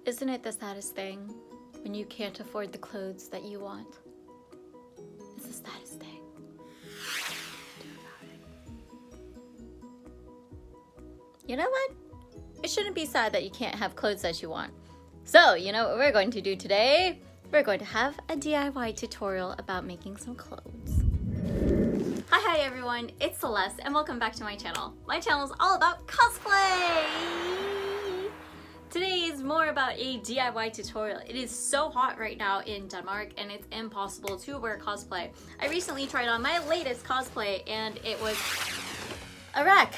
Isn't it the saddest thing when you can't afford the clothes that you want? It's the saddest thing. You know what? It shouldn't be sad that you can't have clothes that you want. So, you know what we're going to do today? We're going to have a DIY tutorial about making some clothes. Hi everyone, it's Celeste and welcome back to my channel. My channel is all about cosplay! Today is more about a DIY tutorial. It is so hot right now in Denmark and it's impossible to wear cosplay. I recently tried on my latest cosplay and it was a wreck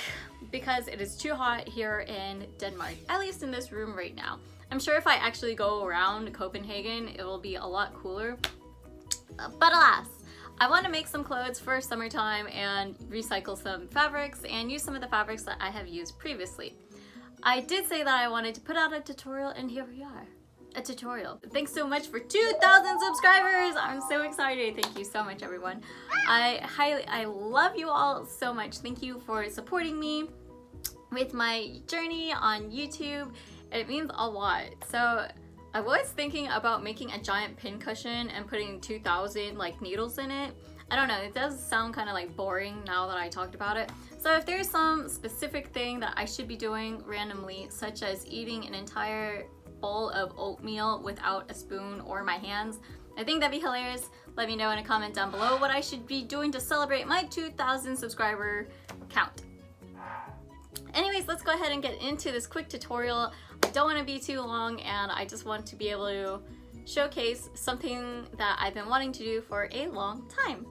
because it is too hot here in Denmark, at least in this room right now. I'm sure if I actually go around Copenhagen, it will be a lot cooler. But alas, I want to make some clothes for summertime and recycle some fabrics and use some of the fabrics that I have used previously. I did say that I wanted to put out a tutorial and here we are, a tutorial. Thanks so much for 2,000 subscribers. I'm so excited. Thank you so much, everyone. I love you all so much. Thank you for supporting me with my journey on YouTube. It means a lot. So I was thinking about making a giant pin cushion and putting 2,000 like needles in it. I don't know, it does sound kind of like boring now that I talked about it. So if there's some specific thing that I should be doing randomly, such as eating an entire bowl of oatmeal without a spoon or my hands, I think that'd be hilarious. Let me know in a comment down below what I should be doing to celebrate my 2,000 subscriber count. Anyways, let's go ahead and get into this quick tutorial. I don't want to be too long and I just want to be able to showcase something that I've been wanting to do for a long time.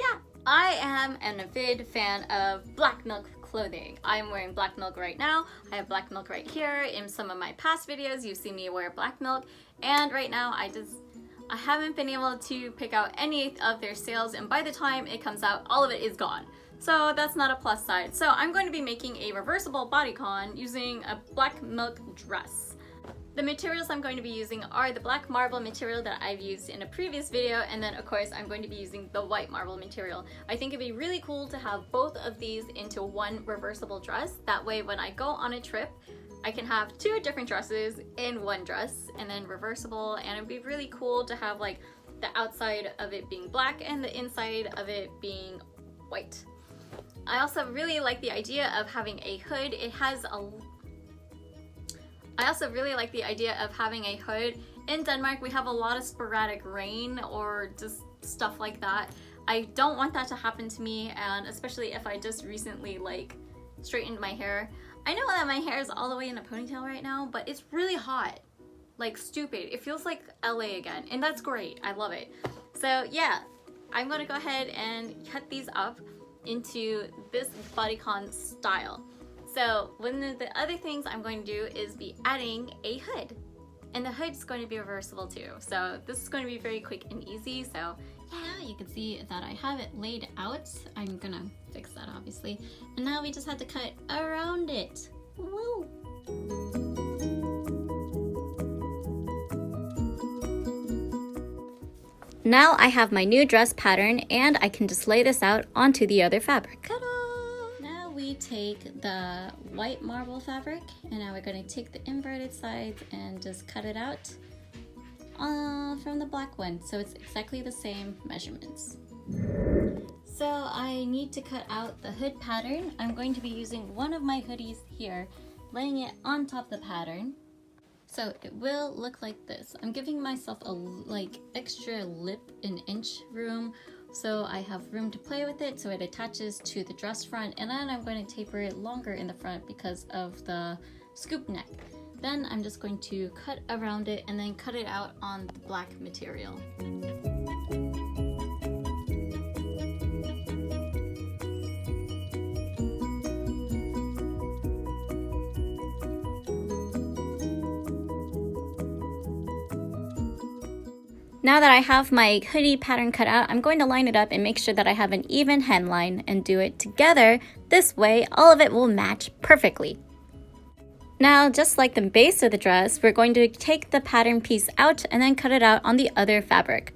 Yeah, I am an avid fan of black milk clothing. I'm wearing black milk right now. I have black milk right here. In some of my past videos, you've seen me wear black milk. And right now, I haven't been able to pick out any of their sales. And by the time it comes out, all of it is gone. So that's not a plus side. So I'm going to be making a reversible bodycon using a black milk dress. The materials I'm going to be using are the black marble material that I've used in a previous video, and then of course I'm going to be using the white marble material. I think it'd be really cool to have both of these into one reversible dress. That way when I go on a trip, I can have two different dresses in one dress and then reversible, and it'd be really cool to have like the outside of it being black and the inside of it being white. I also really like the idea of having a hood. I also really like the idea of having a hood. In Denmark, we have a lot of sporadic rain or just stuff like that. I don't want that to happen to me, and especially if I just recently like straightened my hair. I know that my hair is all the way in a ponytail right now, but it's really hot. Like stupid. It feels like LA again, and that's great. I love it. So yeah, I'm gonna go ahead and cut these up into this bodycon style. So one of the other things I'm going to do is be adding a hood, and the hood is going to be reversible too. So this is going to be very quick and easy. So yeah, you can see that I have it laid out. I'm gonna fix that obviously. And now we just have to cut around it. Woo! Now I have my new dress pattern and I can just lay this out onto the other fabric. Ta-da! Now we take the white marble fabric and now we're going to take the inverted sides and just cut it out from the black one. So it's exactly the same measurements. So I need to cut out the hood pattern. I'm going to be using one of my hoodies here, laying it on top of the pattern. So it will look like this. I'm giving myself a like extra lip and inch room so I have room to play with it so it attaches to the dress front, and then I'm going to taper it longer in the front because of the scoop neck. Then I'm just going to cut around it and then cut it out on the black material. Now that I have my hoodie pattern cut out, I'm going to line it up and make sure that I have an even hemline and do it together. This way, all of it will match perfectly. Now, just like the base of the dress, we're going to take the pattern piece out and then cut it out on the other fabric.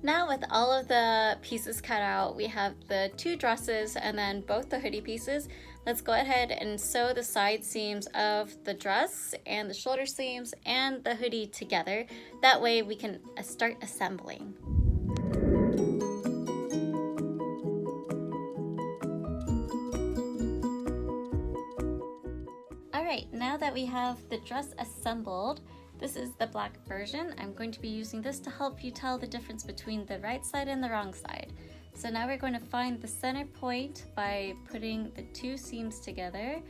Now with all of the pieces cut out, we have the two dresses and then both the hoodie pieces. let's go ahead and sew the side seams of the dress and the shoulder seams and the hoodie together. That way we can start assembling. Alright, now that we have the dress assembled, this is the black version. I'm going to be using this to help you tell the difference between the right side and the wrong side. So now we're going to find the center point by putting the two seams together,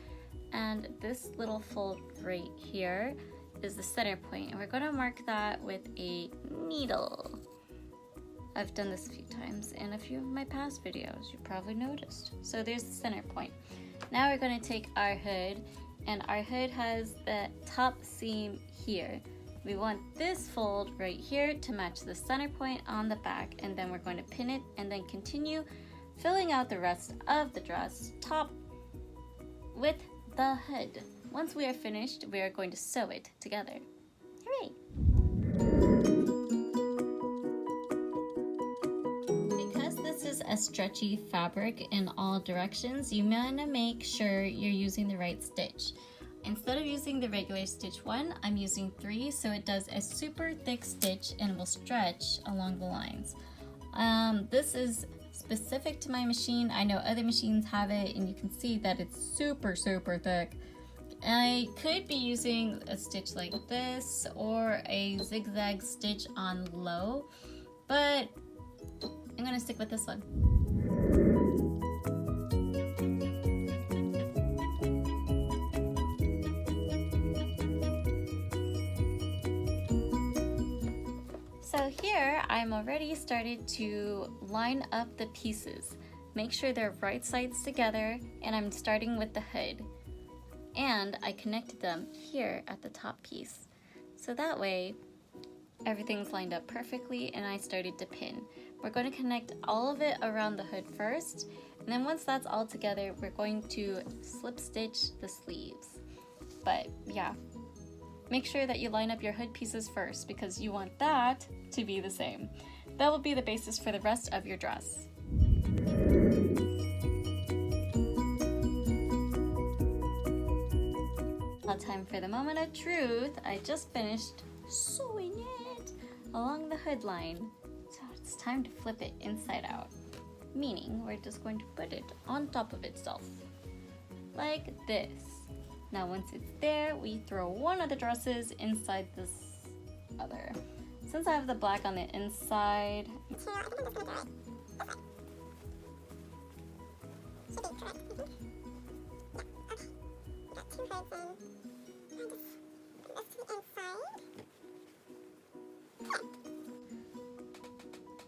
and this little fold right here is the center point, and we're going to mark that with a needle. I've done this a few times in a few of my past videos, you probably noticed. So there's the center point. Now we're going to take our hood, and our hood has the top seam here. We want this fold right here to match the center point on the back, and then we're going to pin it and then continue filling out the rest of the dress top with the hood. Once we are finished, we are going to sew it together. Hooray! Because this is a stretchy fabric in all directions, you want to make sure you're using the right stitch. Instead of using the regular stitch 1, I'm using 3, so it does a super thick stitch and will stretch along the lines. This is specific to my machine. I know other machines have it, and you can see that it's super thick. I could be using a stitch like this or a zigzag stitch on low, but I'm gonna stick with this one. So here I'm already started to line up the pieces. Make sure they're right sides together, and I'm starting with the hood. And I connected them here at the top piece. So that way everything's lined up perfectly, and I started to pin. We're going to connect all of it around the hood first, and then once that's all together, we're going to slip stitch the sleeves. But yeah, make sure that you line up your hood pieces first because you want that to be the same. That will be the basis for the rest of your dress. Now time for the moment of truth. I just finished sewing it along the hood line. So it's time to flip it inside out. Meaning we're just going to put it on top of itself. Like this. Now once it's there, we throw one of the dresses inside this other. Since I have the black on the inside,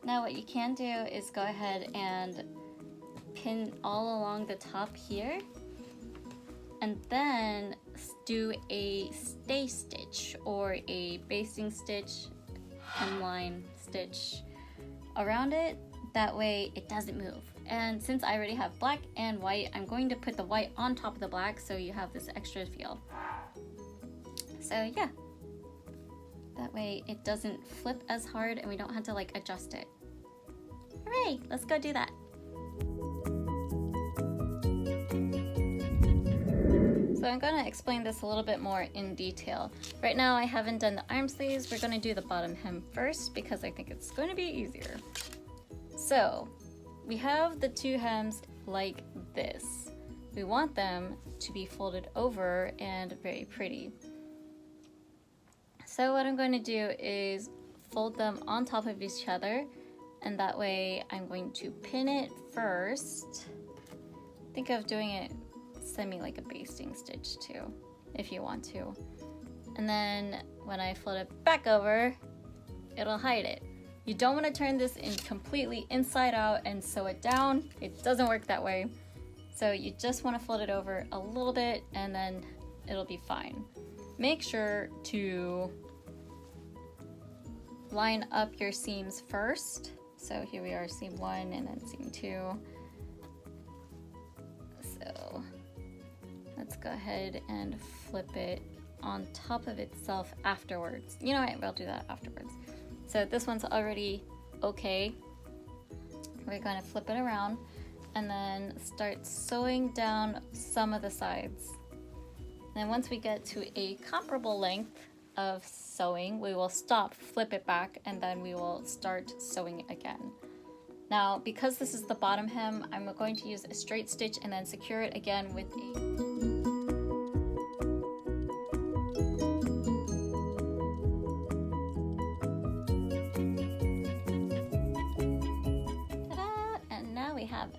now what you can do is go ahead and pin all along the top here, and then do a stay stitch or a basting stitch, hemline stitch around it. That way it doesn't move. And since I already have black and white, I'm going to put the white on top of the black so you have this extra feel. So yeah, that way it doesn't flip as hard and we don't have to like adjust it. Hooray, let's go do that. So I'm going to explain this a little bit more in detail. Right now I haven't done the arm sleeves. We're going to do the bottom hem first because I think it's going to be easier. So we have the two hems like this. We want them to be folded over and very pretty. So what I'm going to do is fold them on top of each other, and that way I'm going to pin it first. Think of doing it semi like a basting stitch too, if you want to. And then when I fold it back over, it'll hide it. You don't want to turn this in completely inside out and sew it down. It doesn't work that way. So you just want to fold it over a little bit and then it'll be fine. Make sure to line up your seams first. So here we are, seam 1 and then seam 2. So let's go ahead and flip it on top of itself afterwards. You know what, we'll do that afterwards. So this one's already okay. We're gonna flip it around and then start sewing down some of the sides. Then once we get to a comparable length of sewing, we will stop, flip it back, and then we will start sewing again. Now, because this is the bottom hem, I'm going to use a straight stitch and then secure it again with a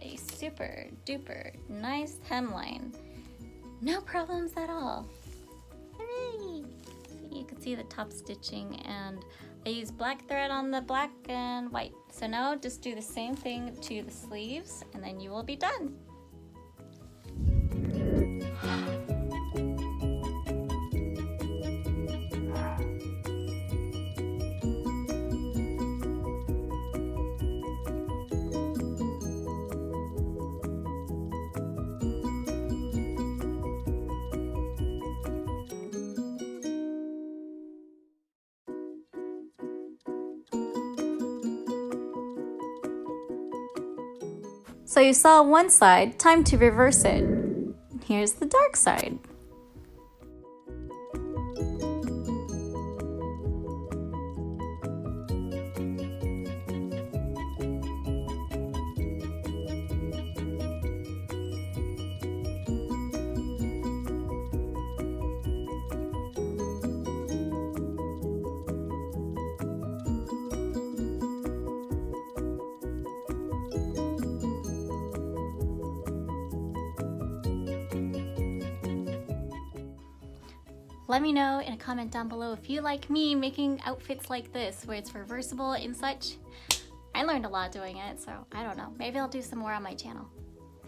a super duper nice hemline. No problems at all. Hooray! So you can see the top stitching, and I use black thread on the black and white. So now just do the same thing to the sleeves and then you will be done. So you saw one side, time to reverse it. Here's the dark side. Let me know in a comment down below if you like me making outfits like this where it's reversible and such. I learned a lot doing it, so I don't know. Maybe I'll do some more on my channel.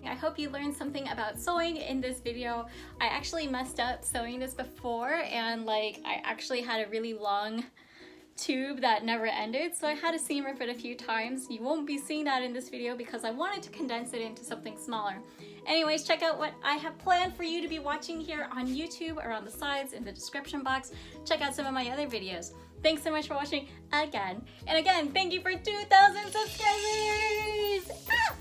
I hope you learned something about sewing in this video. I actually messed up sewing this before, and I actually had a really long tube that never ended, so I had to seam rip it a few times. You won't be seeing that in this video because I wanted to condense it into something smaller. Anyways, check out what I have planned for you to be watching here on YouTube or on the sides in the description box. Check out some of my other videos. Thanks so much for watching again. And again, thank you for 2,000 subscribers! Ah!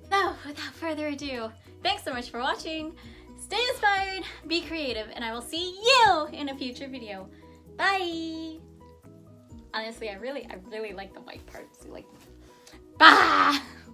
So, without further ado, thanks so much for watching. Stay inspired, be creative, and I will see you in a future video. Bye! Honestly, I really like the white parts. Bah!